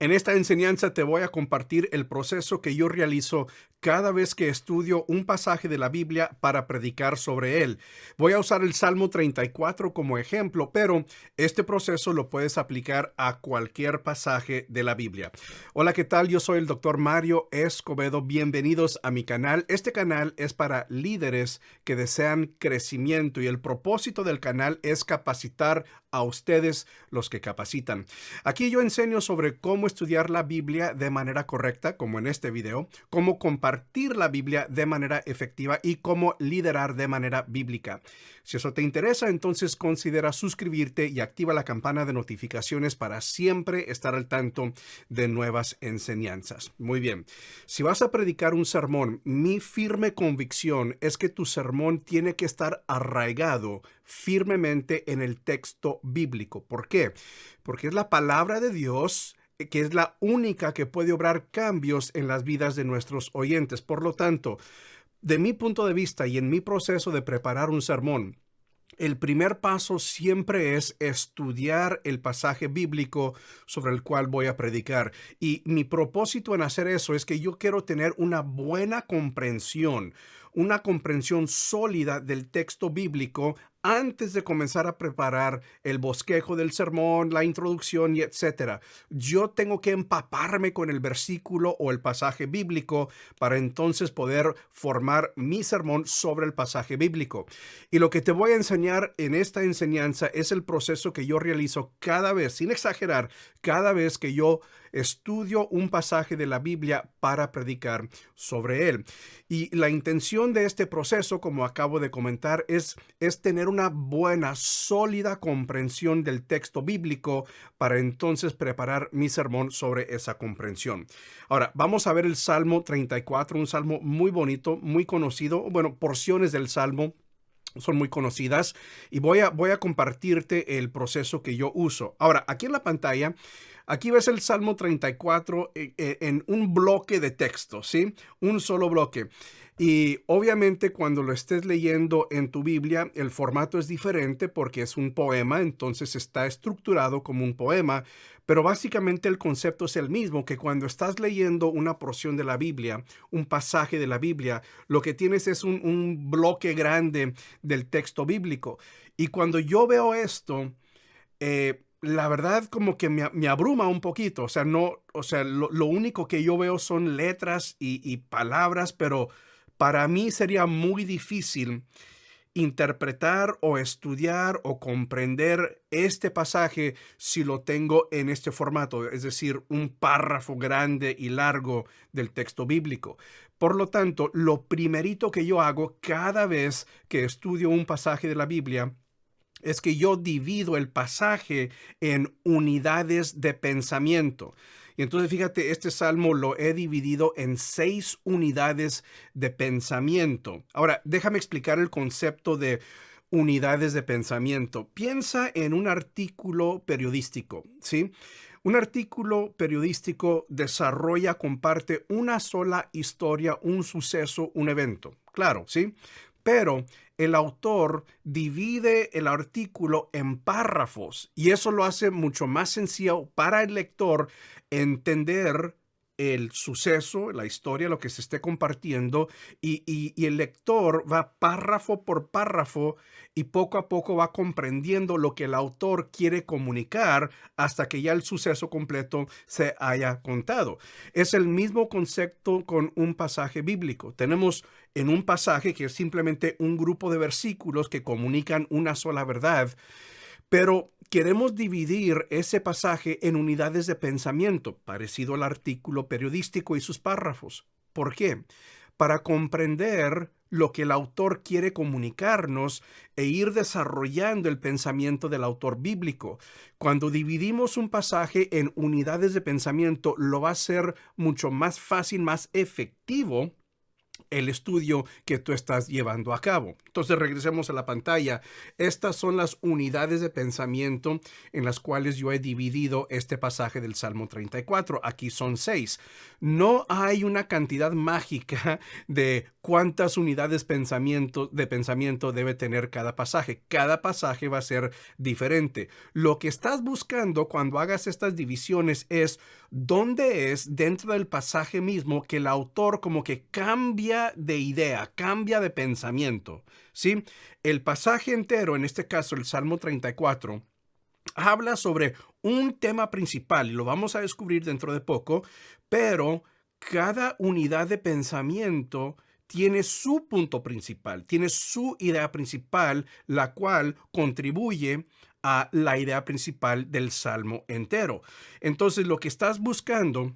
En esta enseñanza te voy a compartir el proceso que yo realizo cada vez que estudio un pasaje de la Biblia para predicar sobre él. Voy a usar el Salmo 34 como ejemplo, pero este proceso lo puedes aplicar a cualquier pasaje de la Biblia. Hola, ¿qué tal? Yo soy el doctor Mario Escobedo. Bienvenidos a mi canal. Este canal es para líderes que desean crecimiento y el propósito del canal es capacitar a ustedes, los que capacitan. Aquí yo enseño sobre cómo estudiar la Biblia de manera correcta, como en este video, cómo compartir la Biblia de manera efectiva y cómo liderar de manera bíblica. Si eso te interesa, entonces considera suscribirte y activa la campana de notificaciones para siempre estar al tanto de nuevas enseñanzas. Muy bien. Si vas a predicar un sermón, mi firme convicción es que tu sermón tiene que estar arraigado firmemente en el texto bíblico. ¿Por qué? Porque es la palabra de Dios que es la única que puede obrar cambios en las vidas de nuestros oyentes. Por lo tanto, de mi punto de vista y en mi proceso de preparar un sermón, el primer paso siempre es estudiar el pasaje bíblico sobre el cual voy a predicar. Y mi propósito en hacer eso es que yo quiero tener una comprensión sólida del texto bíblico antes de comenzar a preparar el bosquejo del sermón, la introducción y etcétera. Yo tengo que empaparme con el versículo o el pasaje bíblico para entonces poder formar mi sermón sobre el pasaje bíblico. Y lo que te voy a enseñar en esta enseñanza es el proceso que yo realizo cada vez, sin exagerar, cada vez que yo estudio un pasaje de la Biblia para predicar sobre él. Y la intención de este proceso, como acabo de comentar, es tener una buena, sólida comprensión del texto bíblico para entonces preparar mi sermón sobre esa comprensión. Ahora, vamos a ver el Salmo 34, un salmo muy bonito, muy conocido. Bueno, porciones del salmo son muy conocidas y voy a compartirte el proceso que yo uso. Ahora, aquí en la pantalla, aquí ves el Salmo 34 en un bloque de texto, ¿sí? Un solo bloque. Y obviamente cuando lo estés leyendo en tu Biblia, el formato es diferente porque es un poema, entonces está estructurado como un poema, pero básicamente el concepto es el mismo, que cuando estás leyendo una porción de la Biblia, un pasaje de la Biblia, lo que tienes es un bloque grande del texto bíblico. Y cuando yo veo esto, la verdad como que me abruma un poquito, o sea, no, o sea, lo único que yo veo son letras y palabras, pero para mí sería muy difícil interpretar o estudiar o comprender este pasaje si lo tengo en este formato, es decir, un párrafo grande y largo del texto bíblico. Por lo tanto, lo primerito que yo hago cada vez que estudio un pasaje de la Biblia es que yo divido el pasaje en unidades de pensamiento. Y entonces fíjate, este salmo lo he dividido en 6 unidades de pensamiento. Ahora, déjame explicar el concepto de unidades de pensamiento. Piensa en un artículo periodístico, ¿sí? Un artículo periodístico desarrolla, comparte una sola historia, un suceso, un evento. Claro, ¿sí? Pero el autor divide el artículo en párrafos y eso lo hace mucho más sencillo para el lector entender el suceso, la historia, lo que se esté compartiendo y el lector va párrafo por párrafo y poco a poco va comprendiendo lo que el autor quiere comunicar hasta que ya el suceso completo se haya contado. Es el mismo concepto con un pasaje bíblico. Tenemos en un pasaje que es simplemente un grupo de versículos que comunican una sola verdad, pero queremos dividir ese pasaje en unidades de pensamiento, parecido al artículo periodístico y sus párrafos. ¿Por qué? Para comprender lo que el autor quiere comunicarnos e ir desarrollando el pensamiento del autor bíblico. Cuando dividimos un pasaje en unidades de pensamiento, lo va a ser mucho más fácil, más efectivo el estudio que tú estás llevando a cabo. Entonces regresemos a la pantalla. Estas son las unidades de pensamiento en las cuales yo he dividido este pasaje del Salmo 34. Aquí son 6. No hay una cantidad mágica de cuántas unidades de pensamiento debe tener cada pasaje. Cada pasaje va a ser diferente. Lo que estás buscando cuando hagas estas divisiones es dónde es dentro del pasaje mismo que el autor como que cambia de idea, cambia de pensamiento, ¿sí? El pasaje entero, en este caso el Salmo 34, habla sobre un tema principal y lo vamos a descubrir dentro de poco, pero cada unidad de pensamiento tiene su punto principal, tiene su idea principal, la cual contribuye a la idea principal del salmo entero. Entonces, lo que estás buscando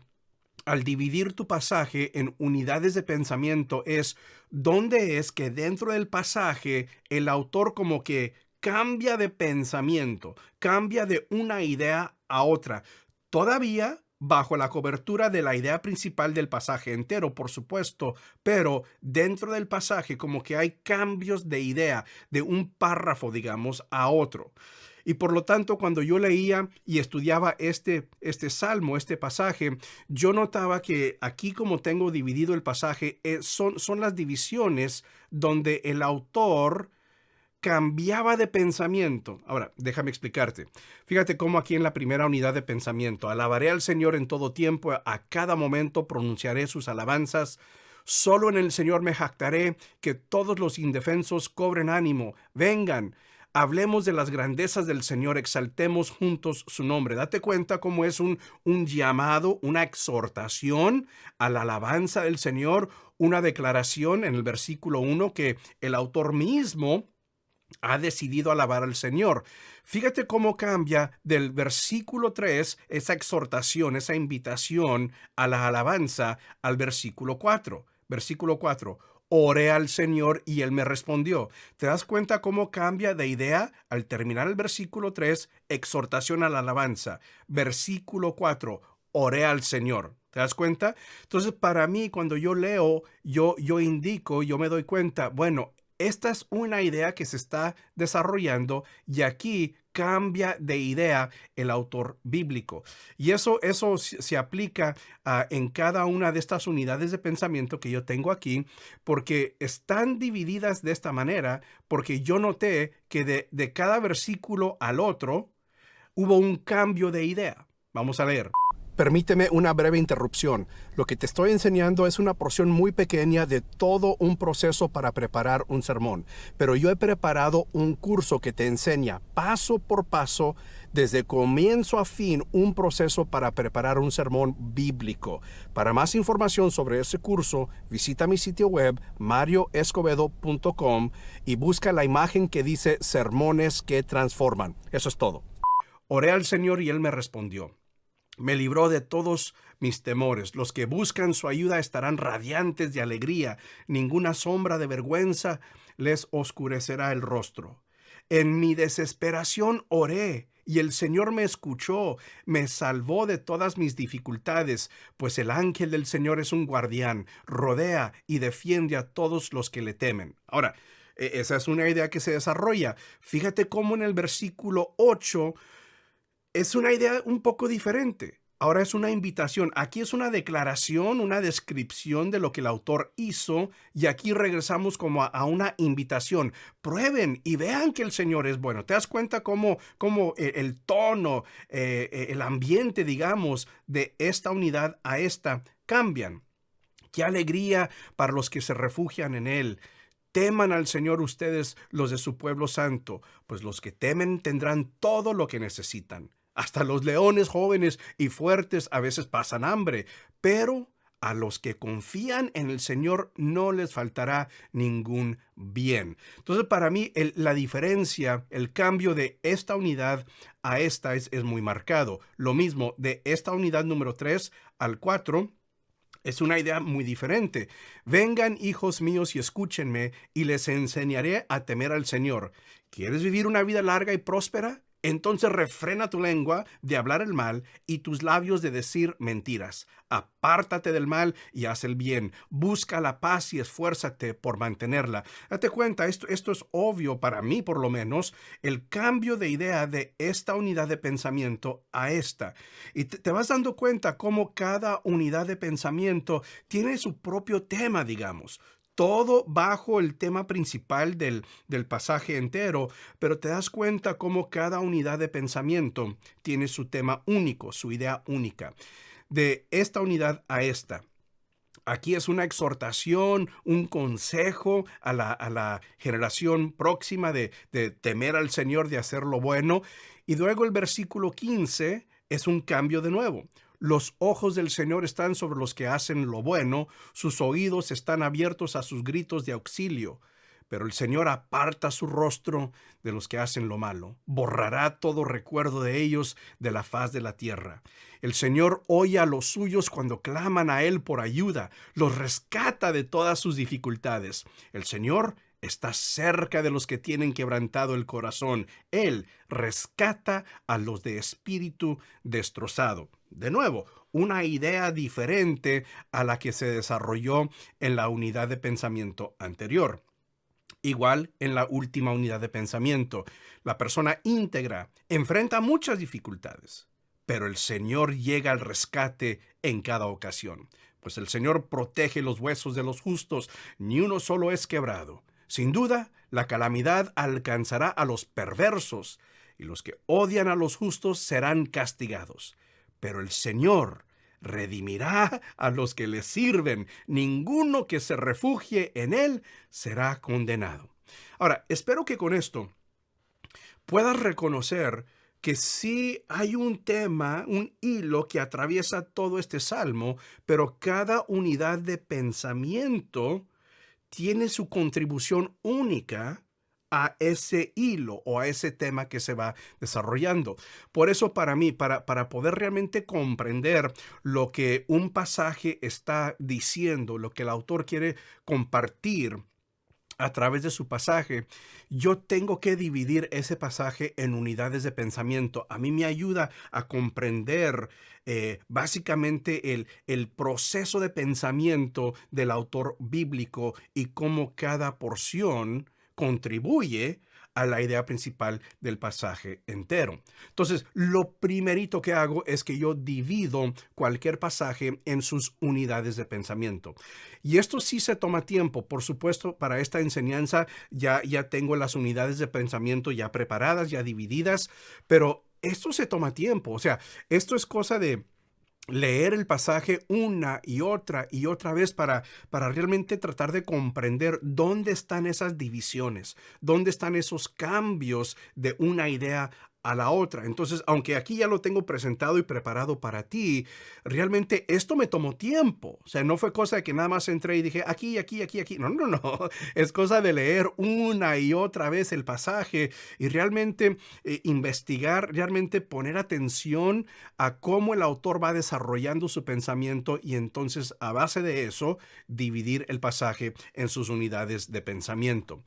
al dividir tu pasaje en unidades de pensamiento es dónde es que dentro del pasaje el autor como que cambia de pensamiento, cambia de una idea a otra, todavía bajo la cobertura de la idea principal del pasaje entero, por supuesto, pero dentro del pasaje como que hay cambios de idea, de un párrafo, digamos, a otro. Y por lo tanto, cuando yo leía y estudiaba este salmo, este pasaje, yo notaba que aquí como tengo dividido el pasaje, son las divisiones donde el autor cambiaba de pensamiento. Ahora, déjame explicarte. Fíjate cómo aquí en la primera unidad de pensamiento, alabaré al Señor en todo tiempo, a cada momento pronunciaré sus alabanzas. Solo en el Señor me jactaré, que todos los indefensos cobren ánimo. Vengan, hablemos de las grandezas del Señor, exaltemos juntos su nombre. Date cuenta cómo es un llamado, una exhortación a la alabanza del Señor, una declaración en el versículo 1 que el autor mismo ha decidido alabar al Señor. Fíjate cómo cambia del versículo 3 esa exhortación, esa invitación a la alabanza al versículo 4. Versículo 4. Oré al Señor y Él me respondió. ¿Te das cuenta cómo cambia de idea al terminar el versículo 3? Exhortación a la alabanza. Versículo 4. Oré al Señor. ¿Te das cuenta? Entonces, para mí, cuando yo leo, yo indico, yo me doy cuenta, bueno, esta es una idea que se está desarrollando y aquí cambia de idea el autor bíblico. Y eso se aplica en cada una de estas unidades de pensamiento que yo tengo aquí, porque están divididas de esta manera, porque yo noté que de cada versículo al otro hubo un cambio de idea. Vamos a leer. Permíteme una breve interrupción. Lo que te estoy enseñando es una porción muy pequeña de todo un proceso para preparar un sermón, pero yo he preparado un curso que te enseña paso por paso, desde comienzo a fin, un proceso para preparar un sermón bíblico. Para más información sobre ese curso, visita mi sitio web marioescobedo.com y busca la imagen que dice Sermones que Transforman. Eso es todo. Oré al Señor y Él me respondió. Me libró de todos mis temores. Los que buscan su ayuda estarán radiantes de alegría. Ninguna sombra de vergüenza les oscurecerá el rostro. En mi desesperación oré, y el Señor me escuchó, me salvó de todas mis dificultades, pues el ángel del Señor es un guardián, rodea y defiende a todos los que le temen. Ahora, esa es una idea que se desarrolla. Fíjate cómo en el versículo 8 es una idea un poco diferente. Ahora es una invitación. Aquí es una declaración, una descripción de lo que el autor hizo, y aquí regresamos como a una invitación. Prueben y vean que el Señor es bueno. ¿Te das cuenta cómo el tono, el ambiente, digamos, de esta unidad a esta cambian? ¡Qué alegría para los que se refugian en Él! Teman al Señor ustedes, los de su pueblo santo, pues los que temen tendrán todo lo que necesitan. Hasta los leones jóvenes y fuertes a veces pasan hambre, pero a los que confían en el Señor no les faltará ningún bien. Entonces, para mí, la diferencia, el cambio de esta unidad a esta es muy marcado. Lo mismo de esta unidad número 3 al 4. Es una idea muy diferente. Vengan, hijos míos, y escúchenme, y les enseñaré a temer al Señor. ¿Quieres vivir una vida larga y próspera? Entonces refrena tu lengua de hablar el mal y tus labios de decir mentiras. Apártate del mal y haz el bien. Busca la paz y esfuérzate por mantenerla. Date cuenta, esto es obvio para mí por lo menos, el cambio de idea de esta unidad de pensamiento a esta. Y te vas dando cuenta cómo cada unidad de pensamiento tiene su propio tema, digamos. Todo bajo el tema principal del pasaje entero, pero te das cuenta cómo cada unidad de pensamiento tiene su tema único, su idea única. De esta unidad a esta. Aquí es una exhortación, un consejo a la generación próxima de temer al Señor, de hacer lo bueno. Y luego el versículo 15 es un cambio de nuevo. Los ojos del Señor están sobre los que hacen lo bueno, sus oídos están abiertos a sus gritos de auxilio. Pero el Señor aparta su rostro de los que hacen lo malo, borrará todo recuerdo de ellos de la faz de la tierra. El Señor oye a los suyos cuando claman a Él por ayuda, los rescata de todas sus dificultades. El Señor está cerca de los que tienen quebrantado el corazón. Él rescata a los de espíritu destrozado. De nuevo, una idea diferente a la que se desarrolló en la unidad de pensamiento anterior. Igual en la última unidad de pensamiento, la persona íntegra enfrenta muchas dificultades, pero el Señor llega al rescate en cada ocasión, pues el Señor protege los huesos de los justos, ni uno solo es quebrado. Sin duda, la calamidad alcanzará a los perversos, y los que odian a los justos serán castigados. Pero el Señor redimirá a los que le sirven. Ninguno que se refugie en Él será condenado. Ahora, espero que con esto puedas reconocer que sí hay un tema, un hilo que atraviesa todo este salmo, pero cada unidad de pensamiento tiene su contribución única a ese hilo o a ese tema que se va desarrollando. Por eso para mí, para poder realmente comprender lo que un pasaje está diciendo, lo que el autor quiere compartir a través de su pasaje, yo tengo que dividir ese pasaje en unidades de pensamiento. A mí me ayuda a comprender básicamente el proceso de pensamiento del autor bíblico y cómo cada porción contribuye a la idea principal del pasaje entero. Entonces, lo primerito que hago es que yo divido cualquier pasaje en sus unidades de pensamiento. Y esto sí se toma tiempo. Por supuesto, para esta enseñanza ya tengo las unidades de pensamiento ya preparadas, ya divididas, pero esto se toma tiempo. O sea, esto es cosa de leer el pasaje una y otra vez para realmente tratar de comprender dónde están esas divisiones, dónde están esos cambios de una idea a la otra. Entonces, aunque aquí ya lo tengo presentado y preparado para ti, realmente esto me tomó tiempo. O sea, no fue cosa de que nada más entré y dije aquí, aquí, aquí, aquí. No, no, no. Es cosa de leer una y otra vez el pasaje y realmente investigar, realmente poner atención a cómo el autor va desarrollando su pensamiento y entonces a base de eso dividir el pasaje en sus unidades de pensamiento.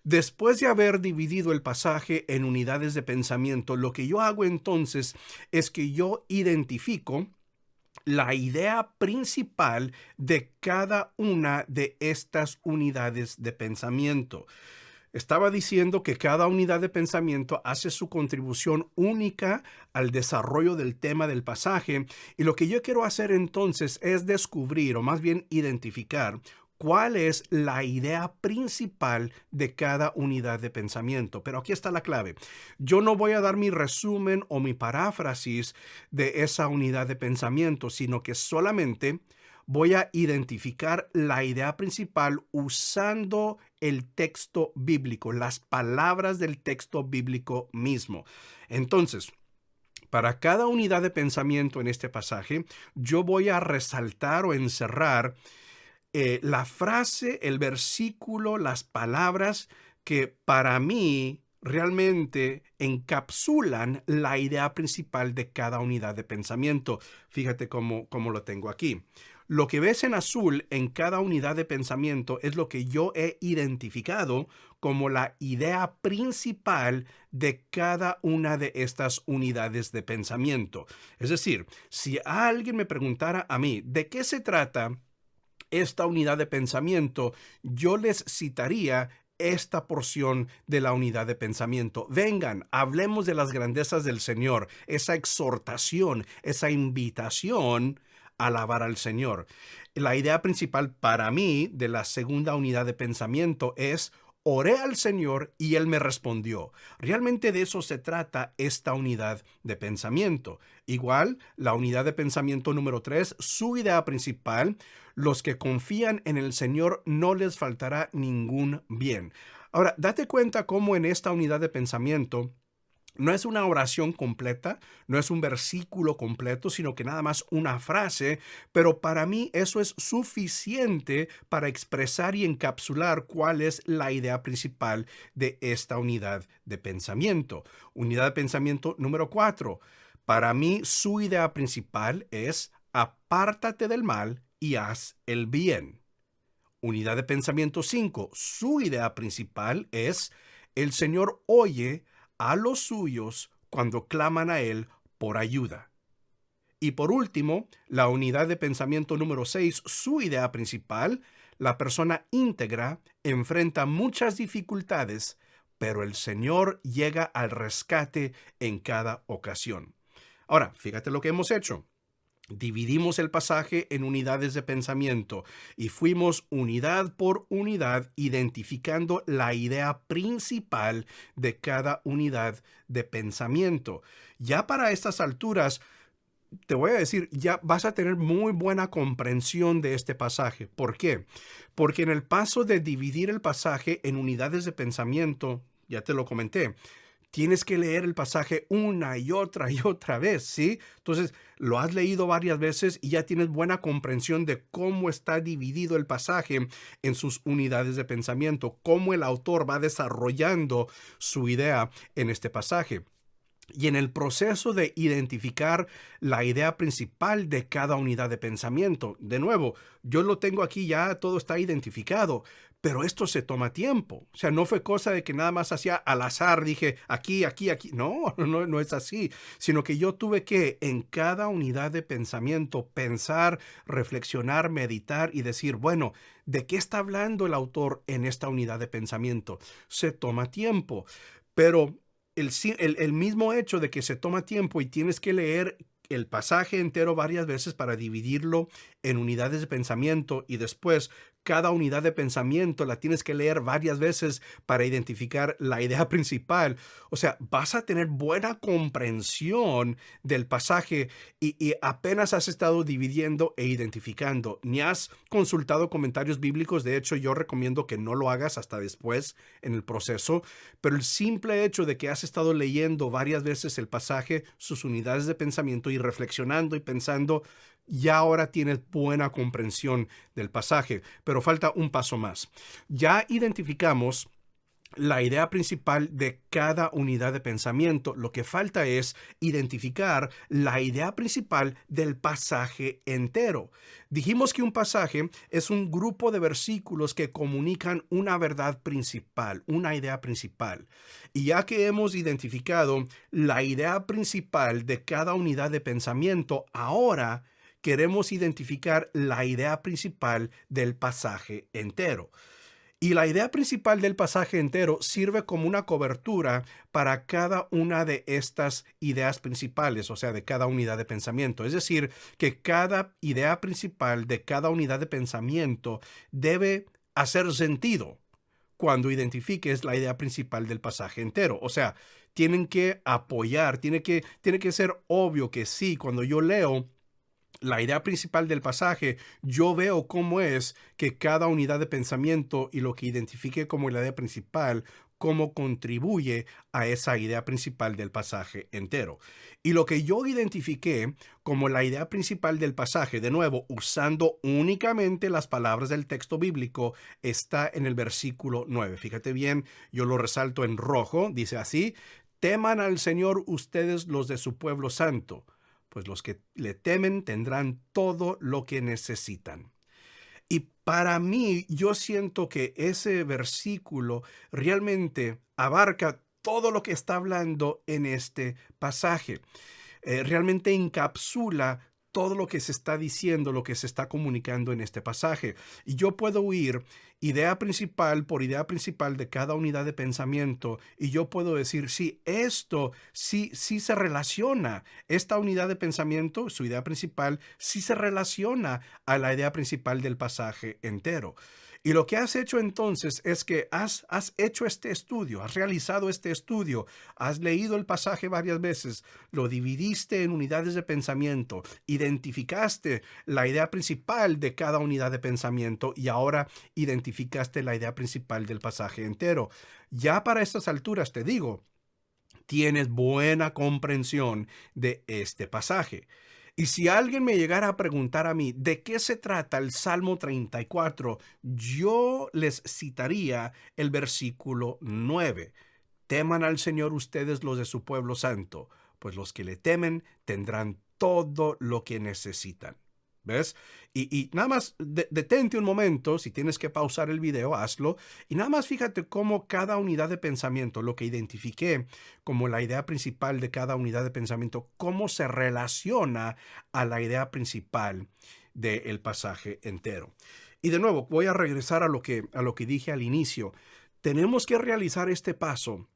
Después de haber dividido el pasaje en unidades de pensamiento, lo que yo hago entonces es que yo identifico la idea principal de cada una de estas unidades de pensamiento. Estaba diciendo que cada unidad de pensamiento hace su contribución única al desarrollo del tema del pasaje y lo que yo quiero hacer entonces es descubrir o más bien identificar cuál es la idea principal de cada unidad de pensamiento. Pero aquí está la clave. Yo no voy a dar mi resumen o mi paráfrasis de esa unidad de pensamiento, sino que solamente voy a identificar la idea principal usando el texto bíblico, las palabras del texto bíblico mismo. Entonces, para cada unidad de pensamiento en este pasaje, yo voy a resaltar o encerrar la frase, el versículo, las palabras que para mí realmente encapsulan la idea principal de cada unidad de pensamiento. Fíjate cómo lo tengo aquí. Lo que ves en azul en cada unidad de pensamiento es lo que yo he identificado como la idea principal de cada una de estas unidades de pensamiento. Es decir, si alguien me preguntara a mí, ¿de qué se trata esta unidad de pensamiento? Yo les citaría esta porción de la unidad de pensamiento. Vengan, hablemos de las grandezas del Señor, esa exhortación, esa invitación a alabar al Señor. La idea principal para mí de la segunda unidad de pensamiento es: oré al Señor y Él me respondió. Realmente de eso se trata esta unidad de pensamiento. Igual, la unidad de pensamiento número 3, su idea principal: los que confían en el Señor no les faltará ningún bien. Ahora, date cuenta cómo en esta unidad de pensamiento no es una oración completa, no es un versículo completo, sino que nada más una frase, pero para mí eso es suficiente para expresar y encapsular cuál es la idea principal de esta unidad de pensamiento. Unidad de pensamiento número 4. Para mí su idea principal es: apártate del mal y haz el bien. Unidad de pensamiento 5. Su idea principal es: el Señor oye a los suyos cuando claman a Él por ayuda. Y por último, la unidad de pensamiento número 6, su idea principal: la persona íntegra enfrenta muchas dificultades, pero el Señor llega al rescate en cada ocasión. Ahora, fíjate lo que hemos hecho. Dividimos el pasaje en unidades de pensamiento y fuimos unidad por unidad identificando la idea principal de cada unidad de pensamiento. Ya para estas alturas, te voy a decir, ya vas a tener muy buena comprensión de este pasaje. ¿Por qué? Porque en el paso de dividir el pasaje en unidades de pensamiento, ya te lo comenté, tienes que leer el pasaje una y otra vez, ¿sí? Entonces, lo has leído varias veces y ya tienes buena comprensión de cómo está dividido el pasaje en sus unidades de pensamiento, cómo el autor va desarrollando su idea en este pasaje. Y en el proceso de identificar la idea principal de cada unidad de pensamiento, de nuevo, yo lo tengo aquí ya, todo está identificado, pero esto se toma tiempo. O sea, no fue cosa de que nada más hacía al azar, dije aquí, aquí, aquí. No, no es así, sino que yo tuve que en cada unidad de pensamiento pensar, reflexionar, meditar y decir, bueno, ¿de qué está hablando el autor en esta unidad de pensamiento? Se toma tiempo, pero el mismo hecho de que se toma tiempo y tienes que leer el pasaje entero varias veces para dividirlo en unidades de pensamiento y después cada unidad de pensamiento la tienes que leer varias veces para identificar la idea principal. O sea, vas a tener buena comprensión del pasaje y apenas has estado dividiendo e identificando. Ni has consultado comentarios bíblicos. De hecho, yo recomiendo que no lo hagas hasta después en el proceso. Pero el simple hecho de que has estado leyendo varias veces el pasaje, sus unidades de pensamiento y reflexionando y pensando, ya ahora tienes buena comprensión del pasaje, pero falta un paso más. Ya identificamos la idea principal de cada unidad de pensamiento. Lo que falta es identificar la idea principal del pasaje entero. Dijimos que un pasaje es un grupo de versículos que comunican una verdad principal, una idea principal. Y ya que hemos identificado la idea principal de cada unidad de pensamiento, ahora queremos identificar la idea principal del pasaje entero. Y la idea principal del pasaje entero sirve como una cobertura para cada una de estas ideas principales, o sea, de cada unidad de pensamiento. Es decir, que cada idea principal de cada unidad de pensamiento debe hacer sentido cuando identifiques la idea principal del pasaje entero. O sea, tienen que apoyar, tiene que ser obvio que sí, cuando yo leo la idea principal del pasaje, yo veo cómo es que cada unidad de pensamiento y lo que identifique como la idea principal, cómo contribuye a esa idea principal del pasaje entero. Y lo que yo identifiqué como la idea principal del pasaje, de nuevo, usando únicamente las palabras del texto bíblico, está en el versículo 9. Fíjate bien, yo lo resalto en rojo, dice así: teman al Señor ustedes los de su pueblo santo. pues los que le temen tendrán todo lo que necesitan. Y para mí, yo siento que ese versículo realmente abarca todo lo que está hablando en este pasaje. Realmente encapsula todo lo que se está diciendo, lo que se está comunicando en este pasaje. Y yo puedo ir idea principal por idea principal de cada unidad de pensamiento y yo puedo decir, sí, esto sí se relaciona. Esta unidad de pensamiento, su idea principal, sí se relaciona a la idea principal del pasaje entero. Y lo que has hecho entonces es que has hecho este estudio, has realizado este estudio, has leído el pasaje varias veces, lo dividiste en unidades de pensamiento, identificaste la idea principal de cada unidad de pensamiento y ahora identificaste la idea principal del pasaje entero. Ya para estas alturas te digo, tienes buena comprensión de este pasaje. Y si alguien me llegara a preguntar a mí de qué se trata el Salmo 34, yo les citaría el versículo 9. Teman al Señor ustedes los de su pueblo santo, pues los que le temen tendrán todo lo que necesitan. ¿Ves? Y nada más detente un momento, si tienes que pausar el video, hazlo. Y nada más fíjate cómo cada unidad de pensamiento, lo que identifiqué como la idea principal de cada unidad de pensamiento, cómo se relaciona a la idea principal del pasaje entero. Y de nuevo, voy a regresar a lo que dije al inicio. Tenemos que realizar este paso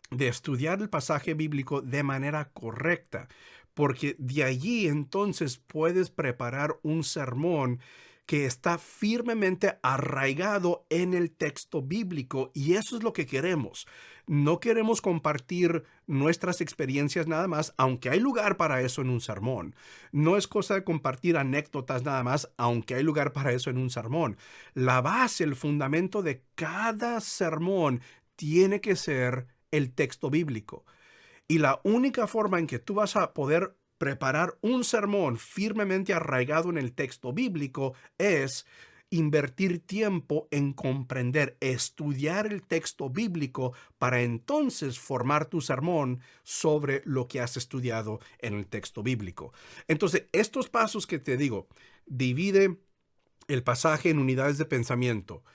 de estudiar el pasaje bíblico de manera correcta, porque de allí entonces puedes preparar un sermón que está firmemente arraigado en el texto bíblico y eso es lo que queremos. No queremos compartir nuestras experiencias nada más, aunque hay lugar para eso en un sermón. No es cosa de compartir anécdotas nada más, aunque hay lugar para eso en un sermón. La base, el fundamento de cada sermón tiene que ser el texto bíblico. Y la única forma en que tú vas a poder preparar un sermón firmemente arraigado en el texto bíblico es invertir tiempo en comprender, estudiar el texto bíblico para entonces formar tu sermón sobre lo que has estudiado en el texto bíblico. Entonces, estos pasos que te digo, divide el pasaje en unidades de pensamiento.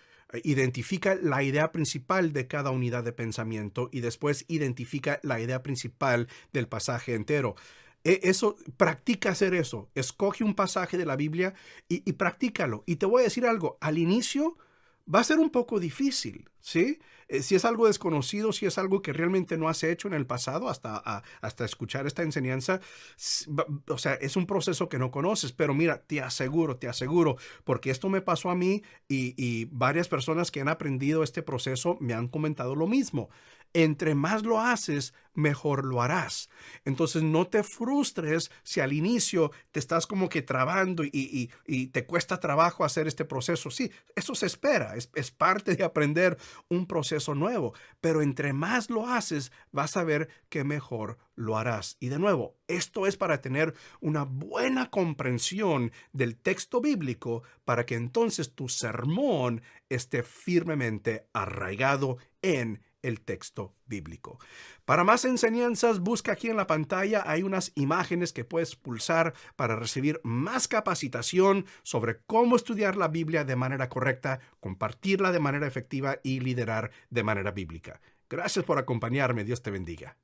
Identifica la idea principal de cada unidad de pensamiento y después identifica la idea principal del pasaje entero. Eso, practica hacer eso. Escoge un pasaje de la Biblia y practícalo. Y te voy a decir algo, al inicio va a ser un poco difícil, ¿sí? Si es algo desconocido, si es algo que realmente no has hecho en el pasado hasta escuchar esta enseñanza, o sea, es un proceso que no conoces, pero mira, te aseguro, porque esto me pasó a mí y varias personas que han aprendido este proceso me han comentado lo mismo. Entre más lo haces, mejor lo harás. Entonces no te frustres si al inicio te estás como que trabando y te cuesta trabajo hacer este proceso. Sí, eso se espera, es parte de aprender un proceso nuevo, pero entre más lo haces, vas a ver que mejor lo harás. Y de nuevo, esto es para tener una buena comprensión del texto bíblico para que entonces tu sermón esté firmemente arraigado en el texto bíblico. Para más enseñanzas, busca aquí en la pantalla, hay unas imágenes que puedes pulsar para recibir más capacitación sobre cómo estudiar la Biblia de manera correcta, compartirla de manera efectiva y liderar de manera bíblica. Gracias por acompañarme. Dios te bendiga.